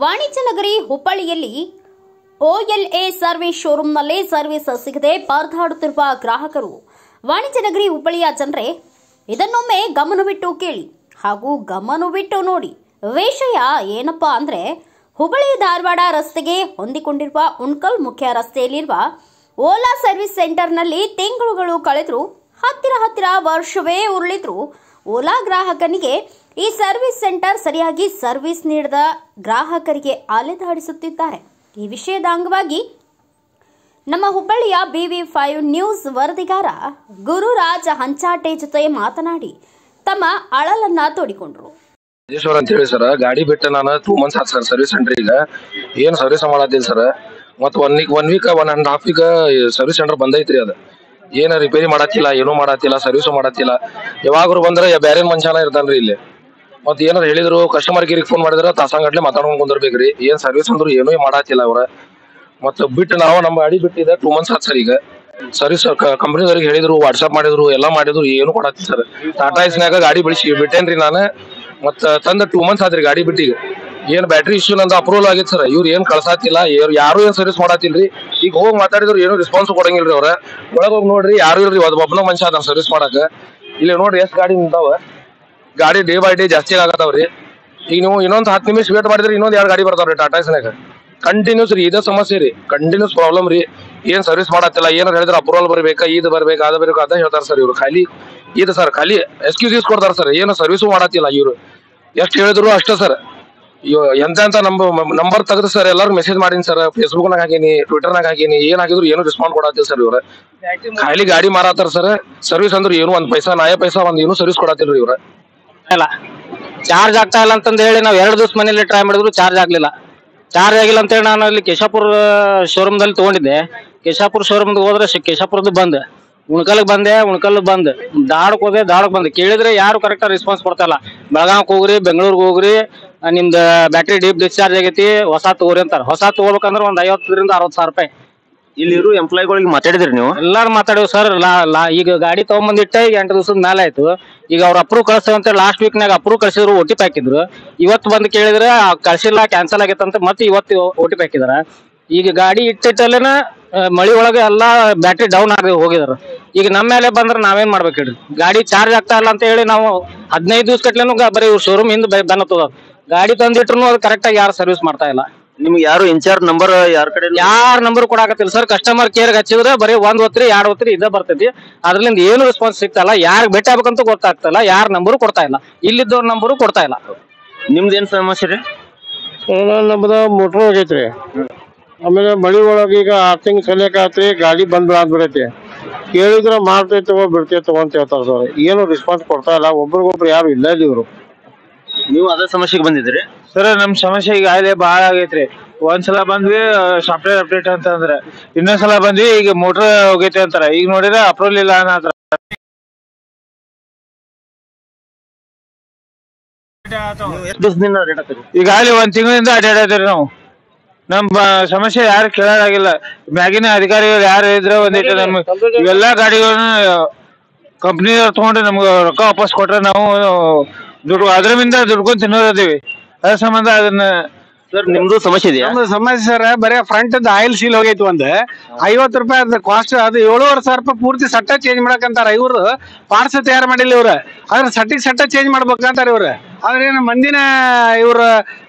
ವಾಣಿಜ್ಯ ನಗರಿ ಹುಬ್ಬಳ್ಳಿಯಲ್ಲಿ OLA ಸರ್ವಿಸ್ ಶೋರೂಂನಲ್ಲಿ ಸರ್ವಿಸ್ ಸಿಗದೆ ಪರದಾಡುತ್ತಿರುವ ಗ್ರಾಹಕರು. ವಾಣಿಜ್ಯ ನಗರಿ ಹುಬ್ಬಳ್ಳಿಯ ಜನರೇ, ಇದನ್ನೊಮ್ಮೆ ಗಮನವಿಟ್ಟು ಕೇಳಿ ಹಾಗೂ ಗಮನವಿಟ್ಟು ನೋಡಿ. ವಿಷಯ ಏನಪ್ಪಾ ಅಂದ್ರೆ, ಹುಬ್ಬಳ್ಳಿ ಧಾರವಾಡ ರಸ್ತೆಗೆ ಹೊಂದಿಕೊಂಡಿರುವ ಉಣ್ಕಲ್ ಮುಖ್ಯ ರಸ್ತೆಯಲ್ಲಿರುವ ಓಲಾ ಸರ್ವಿಸ್ ಸೆಂಟರ್ನಲ್ಲಿ ತಿಂಗಳುಗಳು ಕಳೆದ್ರು, ಹತ್ತಿರ ವರ್ಷವೇ ಉರುಳಿದ್ರು ಓಲಾ ಗ್ರಾಹಕನಿಗೆ ಈ ಸರ್ವಿಸ್ ಸೆಂಟರ್ ಸರಿಯಾಗಿ ಸರ್ವಿಸ್ ನೀಡದ ಗ್ರಾಹಕರಿಗೆ ಅಲೆದಾಡಿಸುತ್ತಿದ್ದಾರೆ. ಈ ವಿಷಯದ ಅಂಗವಾಗಿ ನಮ್ಮ ಹುಬ್ಬಳ್ಳಿಯ BV5 ನ್ಯೂಸ್ ವರದಿಗಾರ ಗುರುರಾಜ್ ಹಂಚಾಟೆ ಜೊತೆ ಮಾತನಾಡಿ ತಮ್ಮ ಅಳಲನ್ನ ತೋಡಿಕೊಂಡ್ರು. ಅಂತ ಹೇಳಿ ಸರ್, ಗಾಡಿ ಬಿಟ್ಟು ನಾನು 2 months ಆಯ್ತು ಸರ್ ಸರ್ವಿಸ್ ಸೆಂಟರ್. ಈಗ ಏನು ಸರ್ವಿಸ್ ಮಾಡತ್ತಿಲ್ಲ ಸರ್. ಮತ್ತು one week 1.5 week service centre ಬಂದೈತ್ರಿ. ಅದು ಏನು ರಿಪೇರಿ ಮಾಡತ್ತಿಲ್ಲ, ಏನೂ ಮಾಡತ್ತಿಲ್ಲ, ಸರ್ವಿಸು ಮಾಡತ್ತಿಲ್ಲ. ಯಾವಾಗರು ಬಂದ್ರೆ ಬೇರೆ ಮನುಷ್ಯನ ಇರ್ತಾನ್ರಿ ಇಲ್ಲಿ. ಮತ್ತೆ ಏನಾರು ಹೇಳಿದ್ರು ಕಸ್ಟಮರ್ ಕೇರಿಗೆ ಫೋನ್ ಮಾಡಿದ್ರೆ ತಾಸಂಗಟ್ಲೆ ಮಾತಾಡ್ಕೊಂಡು ಕುಂದಿರ್ಬೇಕ್ರಿ. ಏನು ಸರ್ವಿಸ್ ಅಂದ್ರು ಏನೂ ಮಾಡತ್ತಿಲ್ಲ ಅವ್ರ. ಮತ್ತು ಬಿಟ್ಟು ನಾವು ನಮ್ಮ ಗಾಡಿ ಬಿಟ್ಟಿದ್ದೆ 2 months ಆಯ್ತು ಸರ್. ಈಗ ಸರ್ವಿಸ್ ಕಂಪ್ನಿದವ್ರಿಗೆ ಹೇಳಿದ್ರು, ವಾಟ್ಸಪ್ ಮಾಡಿದ್ರು, ಎಲ್ಲ ಮಾಡಿದ್ರು, ಏನು ಕೊಡತ್ತಿಲ್ಲ ಸರ್. ಟಾಟಾ ಎಸ್ನಾಗ ಗಾಡಿ ಬಿಟ್ಟೇನ್ರಿ ನಾನು. ಮತ್ತು ತಂದ 2 months ಆದ್ರಿ ಗಾಡಿ ಬಿಟ್ಟಿಗೆ. ಏನು ಬ್ಯಾಟ್ರಿ ಇಶ್ಯೂ ನಂದು ಅಪ್ರೂವಲ್ ಆಗಿತ್ತು ಸರ್. ಇವ್ರು ಏನು ಕಳ್ಸಾತಿಲ್ಲ, ಯಾರು ಏನು ಸರ್ವಿಸ್ ಮಾಡತ್ತಿಲ್ರಿ. ಈಗ ಹೋಗಿ ಮಾತಾಡಿದ್ರು ಏನು ರೆಸ್ಪಾನ್ಸ್ ಕೊಡಂಗಿಲ್ರಿ ಅವ್ರ. ಒಳಗೆ ಹೋಗಿ ನೋಡ್ರಿ, ಯಾರು ಇಲ್ರಿ, ಒಬ್ಬನ ಮನುಷ್ಯ ಅದ ಸರ್ವಿಸ್ ಮಾಡಕ್ಕೆ. ಇಲ್ಲಿ ನೋಡ್ರಿ ಎಷ್ಟು ಗಾಡಿ ನಿಂತಾವ. ಗಾಡಿ ಡೇ ಬೈ ಡೇ ಜಾಸ್ತಿ ಆಗತ್ತಾವ್ರಿ. ಈಗ ನೀವು ಇನ್ನೊಂದು 10 ನಿಮಿಷ ವೇಟ್ ಮಾಡಿದ್ರೆ ಇನ್ನೊಂದು 2 ಗಾಡಿ ಬರ್ತಾವ್ರಿ ಟಾಟಾ ಎಸ್ನಾಗ. ಕಂಟಿನ್ಯೂಸ್ ರೀ ಇದೇ ಸಮಸ್ಯೆ ರೀ, ಕಂಟಿನ್ಯೂಸ್ ಪ್ರಾಬ್ಲಮ್ ರೀ. ಏನ್ ಸರ್ವಿಸ್ ಮಾಡತ್ತಿಲ್ಲ, ಏನಾರು ಹೇಳಿದ್ರೆ ಅಪ್ರೂವಲ್ ಬರ್ಬೇಕಾ, ಇದು ಬರ್ಬೇಕು, ಅದು ಬರ್ಬೇಕು ಅದ ಹೇಳ್ತಾರೆ ಸರ್ ಇವ್ರು. ಖಾಲಿ ಇದು ಸರ್, ಖಾಲಿ ಎಕ್ಸ್ಕ್ಯೂಸಸ್ ಕೊಡ್ತಾರೆ ಸರ್. ಏನು ಸರ್ವಿಸು ಮಾಡತ್ತಿಲ್ಲ ಇವ್ರು. ಎಷ್ಟು ಹೇಳಿದ್ರು ಅಷ್ಟೇ ಸರ್. ಎಂತ ನಂಬರ್ ತೆಗೆದು ಸರ್ ಎಲ್ಲರೂ ಮೆಸೇಜ್ ಮಾಡೀನಿ ಸರ್. ಫೇಸ್ಬುಕ್ನಾಗ ಹಾಕೀನಿ, ಟ್ವಿಟರ್ನಾಗ ಹಾಕೀನಿ. ಏನ್ ಹಾಕಿದ್ರು ಏನು ರೆಸ್ಪಾಂಡ್ ಕೊಡತ್ತಿಲ್ಲ ಸರ್ ಇವ್ರ. ಖಾಲಿ ಗಾಡಿ ಮಾರಾತಾರ ಸರ್. ಸರ್ವಿಸ್ ಅಂದ್ರೆ ಏನು ಒಂದ್ ಪೈಸಾ ನಾಯ ಪೈಸಾ ಒಂದ್ ಏನು ಸರ್ವಿಸ್ ಕೊಡತ್ತಿಲ್ರಿ ಇವ್ರ. ಇಲ್ಲ ಚಾರ್ಜ್ ಆಗ್ತಾ ಇಲ್ಲ ಅಂತಂದ ಹೇಳಿ ನಾವು 2 ದಿವಸ ಮನೇಲಿ ಟ್ರೈ ಮಾಡಿದ್ರು ಚಾರ್ಜ್ ಆಗ್ಲಿಲ್ಲ. ಚಾರ್ಜ್ ಆಗಿಲ್ಲ ಅಂತ ಹೇಳಿ ನಾನು ಅಲ್ಲಿ ಕೇಶಾಪುರ ಶೋರೂಮ್ದಲ್ಲಿ ತಗೊಂಡಿದ್ದೆ. ಕೇಶಾಪುರ ಶೋರೂಮ್ಗೆ ಹೋದ್ರೆ ಕೇಶಾಪುರದ್ದು ಬಂದ್, ಉಣ್ಕಲ್ಗೆ ಬಂದೆ, ಉಣ್ಕಲ್ ಬಂದ್, ಧಾರವಾಡಕ್ಕೆ ಹೋದೆ, ಧಾರವಾಡಕ್ಕೆ ಬಂದೆ. ಕೇಳಿದ್ರೆ ಯಾರು ಕರೆಕ್ಟಾಗಿ ರೆಸ್ಪಾನ್ಸ್ ಕೊಡ್ತಾ ಇಲ್ಲ. ಬೆಳಗಾವಿಗೆ ಹೋಗ್ರಿ, ಬೆಂಗಳೂರಿಗೆ ಹೋಗ್ರಿ, ನಿಮ್ದು ಬ್ಯಾಟ್ರಿ ಡೀಪ್ ಡಿಸ್ಚಾರ್ಜ್ ಆಗೈತಿ, ಹೊಸ ತಗೋರಿ ಅಂತಾರೆ. ಹೊಸ ತಗೋಬೇಕಂದ್ರೆ ಒಂದು 50,000 ರಿಂದ 60,000 ರೂಪಾಯಿ. ಇಲ್ಲಿರೋ ಎಂಪ್ಲಾಯಿಗಳಿಗೆ ಮಾತಾಡಿದ್ರಿ ನೀವು? ಎಲ್ಲಾರು ಮಾತಾಡಿವ್ ಸರ್. ಈಗ ಗಾಡಿ ತಗೊಂಬಂದಿಟ್ಟೆ 8 ದಿವಸದ ಮೇಲೆ ಆಯ್ತು. ಈಗ ಅವ್ರು ಅಪ್ರೂವ್ ಕಳಿಸ್ತಂತ ಲಾಸ್ಟ್ ವೀಕ್ನಾಗ ಅಪ್ರೂವ್ ಕಳ್ಸಿದ್ರು, OTP ಹಾಕಿದ್ರು. ಇವತ್ತು ಬಂದು ಕೇಳಿದ್ರೆ ಕಳ್ಸಿಲ್ಲ, ಕ್ಯಾನ್ಸಲ್ ಆಗೈತಂತ ಮತ್ತೆ ಇವತ್ತು OTP ಹಾಕಿದಾರ. ಈಗ ಗಾಡಿ ಇಟ್ಟಿಟ್ಟಲ್ಲೇನ ಮಳಿ ಒಳಗೆ ಎಲ್ಲಾ ಬ್ಯಾಟ್ರಿ ಡೌನ್ ಆಗಿ ಹೋಗಿದಾರ. ಈಗ ನಮ್ಮ ಮೇಲೆ ಬಂದ್ರೆ ನಾವೇನ್ ಮಾಡ್ಬೇಕು ಹೇಳಿ? ಗಾಡಿ ಚಾರ್ಜ್ ಆಗ್ತಾ ಇಲ್ಲ ಅಂತ ಹೇಳಿ ನಾವು 15 ದಿವಸ ಕಟ್ಲೇನು ಬರೀ ಶೋರೂಮ್ ಹಿಂದ್ ಬೆನ್ನತ್ತದ. ಗಾಡಿ ತಂದಿಟ್ರು ಅದು ಕರೆಕ್ಟ್ ಆಗಿ ಯಾರು ಸರ್ವಿಸ್ ಮಾಡ್ತಾ ಇಲ್ಲ. ನಿಮ್ಗೆ ಯಾರು ಇನ್ಚಾರ್ಜ್ ನಂಬರ್ ಯಾರ ನಂಬರ್ ಕೊಡಾಕತ್ತಿಲ್ಲ ಸರ್. ಕಸ್ಟಮರ್ ಕೇರ್ ಹಚ್ಚಿದ್ರೆ ಬರೀ 1 ಹೊತ್ರಿ 2 ಹೊತ್ರಿ ಇದ ಬರ್ತೈತಿ. ಅದ್ರಲ್ಲಿಂದ ಏನು ರೆಸ್ಪಾನ್ಸ್ ಸಿಗ್ತಾ ಇಲ್ಲ. ಯಾರು ಭೇಟಿ ಆಗ್ಬೇಕಂತ ಗೊತ್ತಾಗ್ತಾ ಇಲ್ಲ. ಯಾರ ನಂಬರು ಕೊಡ್ತಾ ಇಲ್ಲ, ಇಲ್ಲಿದ್ದವ್ರ ನಂಬರು ಕೊಡ್ತಾ ಇಲ್ಲ. ನಿಮ್ದು ಏನ್ ಸಮಸ್ಯೆ ರೀ? ನಮ್ದು ಮೋಟ್ರ್ ಹೋಗೈತ್ರಿ. ಆಮೇಲೆ ಮಳಿ ಒಳಗೆ ಈಗ 6 ತಿಂಗ್ಳು ಸಲಿಯಾಕತ್ರಿ, ಗಾಡಿ ಬಂದ್ ಬಿಡೈತಿ. ಕೇಳಿದ್ರೆ ಮಾಡ್ತೈತೆ ಬಿಡ್ತೈತೆ ಅಂತ ಹೇಳ್ತಾರೆ ಸರ್. ಏನು ರೆಸ್ಪಾನ್ಸ್ ಕೊಡ್ತಾ ಇಲ್ಲ. ಒಬ್ರಿಗೊಬ್ರು ಯಾರು ಇಲ್ಲ ಇಲ್ಲಿ ಇವ್ರು. ನೀವು ಅದೇ ಸಮಸ್ಯೆಗೆ ಬಂದಿದ್ರಿ ಸರ್? ನಮ್ ಸಮಸ್ಯೆ ಈಗ ಆಗಲೇ ಬಾಳ ಆಗೈತ್ರಿ. ಒಂದ್ಸಲ ಬಂದ್ವಿ ಸಾಫ್ಟ್ವೇರ್ ಅಪ್ಡೇಟ್ ಅಂತಂದ್ರೆ, ಇನ್ನೊಂದ್ಸಲ ಬಂದ್ವಿ ಈಗ ಮೋಟರ್ ಹೋಗೈತೆ ಅಂತಾರ. ಈಗ ನೋಡಿದ್ರೆ ಅಪ್ರೂವಲ್ ಇಲ್ಲ ಅನ್ನತ್ರ. ಈಗ ಅಲ್ಲಿ 1 ತಿಂಗಳಿಂದ ಅಡ್ಡಾಡತ್ರಿ ನಾವು. ನಮ್ಮ ಸಮಸ್ಯೆ ಯಾರು ಕೇಳೋದಾಗಿಲ್ಲ. ಮ್ಯಾಗಿನ ಅಧಿಕಾರಿಗಳು ಯಾರು ಇದ್ರೆ ಒಂದಿಟ್ಟು ನಮ್ ಇವೆಲ್ಲಾ ಗಾಡಿಗಳನ್ನ ಕಂಪ್ನಿಯವ್ರು ತಗೊಂಡು ನಮ್ಗೆ ರೊಕ್ಕ ವಾಪಸ್ ಕೊಟ್ರೆ ನಾವು ಅದ್ರಮಿಂದ ದುಡ್ಕೊಂಡು ತಿನ್ನೋದೀವಿ. ಅದ್ರ ಸಂಬಂಧ ಅದನ್ನ ಸರ್ ನಿಮ್ದು ಸಮಸ್ಯೆ ಇದೆಯಾ? ನಮ್ದು ಸಮಸ್ಯೆ ಸರ್, ಬರೀ ಫ್ರಂಟ್ ಆಯಿಲ್ ಸೀಲ್ ಹೋಗೈತಿ. ಒಂದು 50 ರೂಪಾಯಿ ಅದ ಕಾಸ್ಟ್. ಅದು 7,500 ರೂಪಾಯಿ ಪೂರ್ತಿ ಸಟ್ಟ ಚೇಂಜ್ ಮಾಡಕಂತಾರ. ಇವ್ರು ಪಾರ್ಟ್ಸ್ ತಯಾರು ಮಾಡಿಲ್ಲ ಇವ್ರು. ಆದ್ರೆ ಸಟ್ಟ ಚೇಂಜ್ ಮಾಡ್ಬೇಕಂತಾರ ಇವ್ರು. ಆದ್ರೆ ಏನು ಮಂದಿನ ಇವ್ರು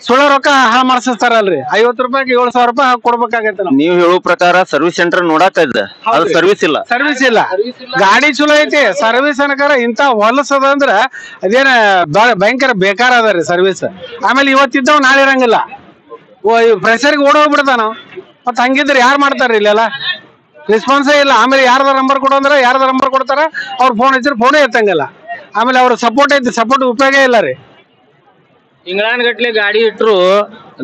ಸುಳ್ಳ ರೊಕ್ಕ ಹಾಳು ಮಾಡಿಸ್ತಾರಲ್ರಿ. 50 ರೂಪಾಯಿಗೆ 7,000 ರೂಪಾಯಿ ಕೊಡ್ಬೇಕಾಗತ್ತೆ. ನೀವು ಹೇಳೋ ಪ್ರಕಾರ ಸರ್ವಿಸ್ ಸೆಂಟರ್ ನೋಡಾತಾ ಇದ್ದ, ಅದು ಸರ್ವಿಸ್ ಇಲ್ಲ. ಸರ್ವಿಸ್ ಇಲ್ಲ. ಗಾಡಿ ಚಲೋ ಐತಿ, ಸರ್ವಿಸ್ ಅನ್ಕಾರ ಇಂತ ಹೊಲಸದ ಅಂದ್ರ ಅದೇನ ಭಯಂಕರ ಬೇಕಾರ ಅದ ರೀ ಸರ್ವಿಸ್. ಆಮೇಲೆ ಇವತ್ತಿದ್ದವ್ ನಾಳೆ ಇರಂಗಿಲ್ಲ. ಪ್ರೆಷರ್ಗೆ ಓಡೋಗ್ಬಿಡ್ತಾನ. ಮತ್ ಹಂಗಿದ್ರೆ ಯಾರು ಮಾಡ್ತಾರ ಇಲ್ಲೆಲ್ಲ? ರೆಸ್ಪಾನ್ಸೇ ಇಲ್ಲ. ಆಮೇಲೆ ಯಾರ್ದ ನಂಬರ್ ಕೊಡು ಅಂದ್ರೆ ಯಾರ್ದ ನಂಬರ್ ಕೊಡ್ತಾರ, ಅವ್ರ ಫೋನ್ ಹಚ್ಚಿದ್ರೆ ಫೋನೇ ಎತ್ತಂಗಿಲ್ಲ. ಆಮೇಲೆ ಅವ್ರ ಸಪೋರ್ಟ್ ಐತಿ, ಸಪೋರ್ಟ್ ಉಪಯೋಗ ಇಲ್ಲ ರೀ. ತಿಂಗಳಾನ್ ಗಟ್ಲೆ ಗಾಡಿ ಇಟ್ರು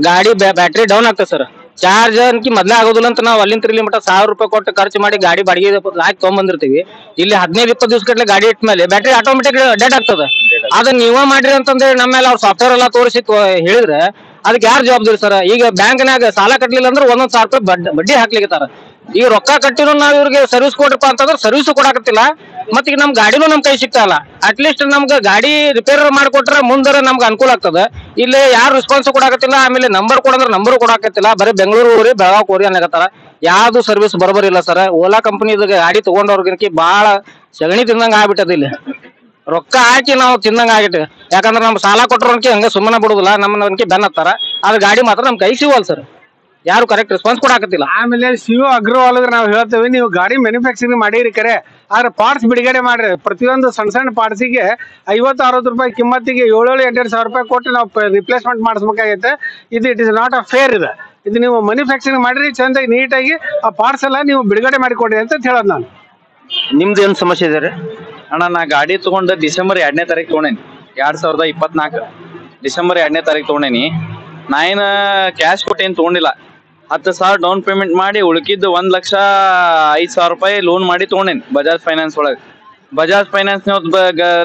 ಗಾಡಿ ಬ್ಯಾಟ್ರಿ ಡೌನ್ ಆಗ್ತದೆ ಸರ್. ಚಾರ್ಜ್ ಅನ್ಕಿ ಮೊದ್ಲೇ ಆಗೋದಿಲ್ಲ ಅಂತ ನಾವು ಅಲ್ಲಿಂದ ಇಲ್ಲಿ ಮಟ್ಟ 1,000 ರೂಪಾಯಿ ಕೊಟ್ಟು ಖರ್ಚು ಮಾಡಿ ಗಾಡಿ ಬಾಡಿಗೆ ಹಾಕಿ ತಗೊಂಡ್ಬಂದಿರ್ತೀವಿ. ಇಲ್ಲಿ 15-20 ದಿವಸ ಗಟ್ಲೆ ಗಾಡಿ ಇಟ್ಟ ಮೇಲೆ ಬ್ಯಾಟ್ರಿ ಆಟೋಮೆಟಿಕ್ ಡೆಡ್ ಆಗ್ತದೆ. ಅದನ್ನ ನೀವ ಮಾಡ್ರಿ ಅಂತಂದ್ರೆ ನಮ್ಮ ಮೇಲೆ ಅವ್ರ ಸಾಫ್ಟ್ವೇರ್ ಎಲ್ಲ ತೋರಿಸಿ ಹೇಳಿದ್ರೆ ಅದಕ್ಕೆ ಯಾರು ಜವಾಬ್ದಾರಿ ಸರ್? ಈಗ ಬ್ಯಾಂಕ್ನಾಗ ಸಾಲ ಕಟ್ಲಿಲ್ಲ ಅಂದ್ರೆ 1,000 ರೂಪಾಯಿ ಬಡ್ಡಿ ಹಾಕ್ಲಿಕ್ಕಿರ್ತಾರ. ಈಗ ರೊಕ್ಕ ಕಟ್ಟಿರೋ ನಾವ್ ಇವ್ರಿಗೆ ಸರ್ವಿಸ್ ಕೊಡ್ರಪ್ಪ ಅಂತಂದ್ರೆ ಸರ್ವಿಸ್ ಕೊಡಾಕತ್ತಿಲ್ಲ. ಮತ್ತ ಈಗ ನಮ್ ಗಾಡಿನೂ ನಮ್ ಕೈ ಸಿಗ್ತಾ ಇಲ್ಲ. ಅಟ್ಲೀಸ್ಟ್ ನಮ್ಗೆ ಗಾಡಿ ರಿಪೇರ್ ಮಾಡ್ಕೊಟ್ರೆ ಮುಂದರ ನಮ್ಗೆ ಅನುಕೂಲ ಆಗ್ತದ. ಇಲ್ಲಿ ಯಾರು ರೆಸ್ಪಾನ್ಸ್ ಕೊಡಾಕತ್ತಿಲ್ಲ. ಆಮೇಲೆ ನಂಬರ್ ಕೊಡಂದ್ರೆ ನಂಬರ್ ಕೊಡಾಕತ್ತಿಲ್ಲ. ಬರೀ ಬೆಂಗಳೂರು ಹೋರಿ ಬೆಳಗಾವ್ ಹೋರಿ ಅನ್ನಕತ್ತಾರ. ಯಾವ್ದು ಸರ್ವಿಸ್ ಬರೋಬರ್ ಇಲ್ಲ ಸರ್. ಓಲಾ ಕಂಪನಿ ಗಾಡಿ ತಗೊಂಡವ್ರಿಗೆ ಬಾಳ ಸಗಣಿ ತಿಂದಂಗ ಆಗ್ಬಿಟ್ಟದ. ಇಲ್ಲಿ ರೊಕ್ಕ ಹಾಕಿ ನಾವು ತಿಂದಂಗ ಆಗಿಟ್ಟು. ಯಾಕಂದ್ರೆ ನಮ್ ಸಾಲ ಕೊಟ್ಟರೋನ್ಕಿ ಹಂಗ ಸುಮ್ಮನೆ ಬಿಡುದಿಲ್ಲ. ನಮ್ಮನಕ್ಕೆ ಬೆನ್ ಹತ್ತಾರ. ಆದ್ರೆ ಗಾಡಿ ಮಾತ್ರ ನಮ್ ಕೈ ಸಿಗವಲ್ ಸರ್. ಯಾರು ಕರೆಕ್ಟ್ ರೆಸ್ಪಾನ್ಸ್ ಕೊಡಾಕತ್ತಿಲ್ಲ. ಆಮೇಲೆ ಸಿಒ ಅಗ್ರವಾಲ್ ನಾವು ಹೇಳ್ತೇವೆ, ನೀವು ಗಾಡಿ ಮ್ಯಾನುಫ್ಯಾಕ್ಚರಿಂಗ್ ಮಾಡಿರಿ ಕರೆ, ಆದ್ರೆ ಪಾರ್ಟ್ಸ್ ಬಿಡುಗಡೆ ಮಾಡ್ರಿ. ಪ್ರತಿಯೊಂದು ಸಣ್ಣ ಸಣ್ಣ ಪಾರ್ಟ್ಸಿಗೆ 50-60 ರೂಪಾಯಿ ಕಿಮ್ಮತ್ತಿಗೆ 7-8 ಸಾವಿರ ರೂಪಾಯಿ ಕೊಟ್ಟು ನಾವು ರಿಪ್ಲೇಸ್ಮೆಂಟ್ ಮಾಡಿಸ್ಬೇಕಾಗೈತೆ. It is not a fair. ಇದು ನೀವು ಮ್ಯಾನುಫ್ಯಾಕ್ಚರಿಂಗ್ ಮಾಡಿರಿ ಚಂದಾಗಿ ನೀಟಾಗಿ ಆ ಪಾರ್ಟ್ಸ್ ಎಲ್ಲ ನೀವು ಬಿಡುಗಡೆ ಮಾಡಿಕೊಡ್ರಿ ಅಂತ ಹೇಳೋದು ನಾನು. ನಿಮ್ದು ಏನ್ ಸಮಸ್ಯೆ ಇದೆ ರೀ? ಅಣ್ಣ, ನಾ ಗಾಡಿ ತಗೊಂಡು ಡಿಸೆಂಬರ್ 2ನೇ ತಾರೀಕು ತೊಗೊಂಡೇನಿ. 2024 ಡಿಸೆಂಬರ್ 2ನೇ ತಾರೀಕು ತೊಗೊಂಡೇನಿ. ನಾ ಏನು ಕ್ಯಾಶ್ ಕೊಟ್ಟೇನು ತೊಗೊಂಡಿಲ್ಲ. 10,000 ಡೌನ್ ಪೇಮೆಂಟ್ ಮಾಡಿ ಉಳ್ಕಿದ್ದು 1,05,000 ರೂಪಾಯಿ ಲೋನ್ ಮಾಡಿ ತೊಗೊಂಡೇನಿ ಬಜಾಜ್ ಫೈನಾನ್ಸ್ ಒಳಗೆ. ಬಜಾಜ್ ಫೈನಾನ್ಸ್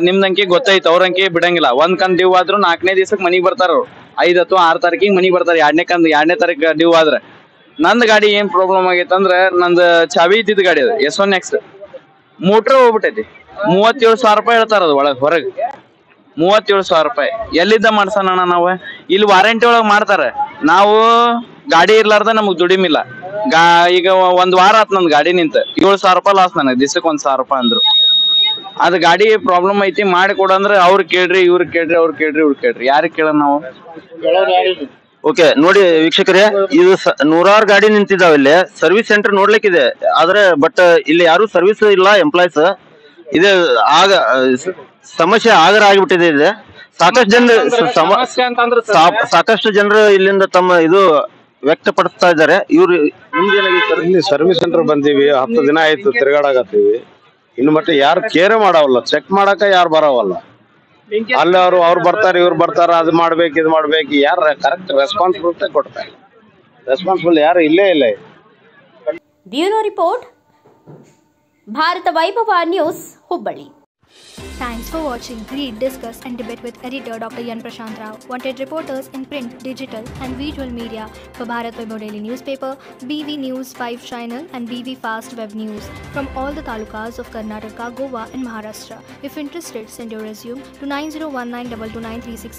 ನಿಮ್ದಂಕಿ ಗೊತ್ತೈತೆ, ಅವ್ರಂಕಿ ಬಿಡಂಗಿಲ್ಲ. ಒಂದ್ ಕಂತ್ ಡ್ಯೂ ಆದ್ರೂ 4ನೇ ದಿವಸಕ್ಕೆ ಮನಿಗೆ ಬರ್ತಾರ ಅವ್ರು. 5 ಅಥವಾ 6 ತಾರೀಕಿಗೆ ಮನಿಗೆ ಬರ್ತಾರೆ. 2ನೇ ತಾರೀಕು ಡ್ಯೂ ಆದ್ರೆ. ನಂದು ಗಾಡಿ ಏನ್ ಪ್ರಾಬ್ಲಮ್ ಆಗೈತೆ ಅಂದ್ರೆ, ನಂದು ಚಾವಿ ಇದ್ದಿದ್ದು ಗಾಡಿ ಅದು S1X ಮೋಟ್ರ್ ಹೋಗ್ಬಿಟ್ಟೈತಿ. 37,000 ರೂಪಾಯಿ ಹೇಳ್ತಾರ ಅದು ಒಳಗೆ ಹೊರಗೆ. 37,000 ರೂಪಾಯಿ ಎಲ್ಲಿದ್ದ ಮಾಡ್ಸೋಣ ನಾವು? ಇಲ್ಲಿ ವಾರಂಟಿ ಒಳಗೆ ಮಾಡ್ತಾರೆ. ನಾವು ಗಾಡಿ ಇರ್ಲಾರ್ದ ನಮಗ್ ದುಡಿಮಿಲ್ಲ. ಈಗ 1 ವಾರ ಆತ್ ನಂದು ಗಾಡಿ ನಿಂತ. 7,000 ರೂಪಾಯಿ ಲಾಸ್ ನನಗೆ. ದಿವಸಕ್ಕೆ 1,000 ರೂಪಾಯಿ ಅಂದ್ರು. ಅದು ಗಾಡಿ ಪ್ರಾಬ್ಲಮ್ ಐತಿ, ಮಾಡಿ ಕೊಡಂದ್ರೆ ಅವ್ರು ಕೇಳ್ರಿ, ಇವ್ರು ಕೇಳ್ರಿ, ಅವ್ರು ಕೇಳ್ರಿ, ಇವ್ರು ಕೇಳ್ರಿ. ಯಾರಿಗೆ ಕೇಳ ನಾವು? ಓಕೆ, ನೋಡಿ ವೀಕ್ಷಕರೇ, ಇದು ನೂರಾರು ಗಾಡಿ ನಿಂತಿದ್ದಾವೆ. ಇಲ್ಲಿ ಸರ್ವಿಸ್ ಸೆಂಟರ್ ನೋಡ್ಲಿಕ್ಕಿದೆ, ಆದ್ರೆ ಬಟ್ ಇಲ್ಲಿ ಯಾರು ಸರ್ವಿಸ್ ಇಲ್ಲ, ಎಂಪ್ಲಾಯ್ಸ್. ಇದು ಆಗ ಸಮಸ್ಯೆ ಆಗರ ಆಗಿಬಿಟ್ಟಿದೆ. ಇದೆ ಸಾಕಷ್ಟು ಜನರು ಇಲ್ಲಿಂದ ತಮ್ಮ ಇದು ವ್ಯಕ್ತಪಡಿಸ್ತಾ ಇದ್ದಾರೆ. ಇವ್ರು ಇಲ್ಲಿ ಸರ್ವಿಸ್ ಸೆಂಟರ್ ಬಂದೀವಿ, 10 ದಿನ ಆಯ್ತು ತಿರ್ಗಾಡಕತ್ತೀವಿ. ಇನ್ನು ಮತ್ತೆ ಯಾರು ಕೇರ್ ಮಾಡವಲ್ಲ, ಚೆಕ್ ಮಾಡಕ ಯಾರು ಬರವಲ್ಲ. ಅಲ್ಲಿ ಅವ್ರು ಬರ್ತಾರೆ, ಇವ್ರು ಬರ್ತಾರ, ಅದು ಮಾಡ್ಬೇಕು, ಇದು ಮಾಡ್ಬೇಕು. ಯಾರು ಕರೆಕ್ಟ್ ರೆಸ್ಪಾನ್ಸಿಬಿಲಿಟಿ ಕೊಡ್ತಾರೆ? ರೆಸ್ಪಾನ್ಸಿಬಲ್ ಯಾರು ಇಲ್ಲೇ ಇಲ್ಲ. ಬ್ಯೂರೋ ರಿಪೋರ್ಟ್, ಭಾರತ ವೈಭವ news, Hubballi. Thanks for watching. Read, discuss and debate with editor Dr. Yan Prashant Rao. Wanted reporters in print, digital and visual media for Bharat Vaibhav Daily Newspaper, BV News 5 Channel and BV Fast Web News from all the talukas of Karnataka, Goa and Maharashtra. If interested, send your resume to 9019229363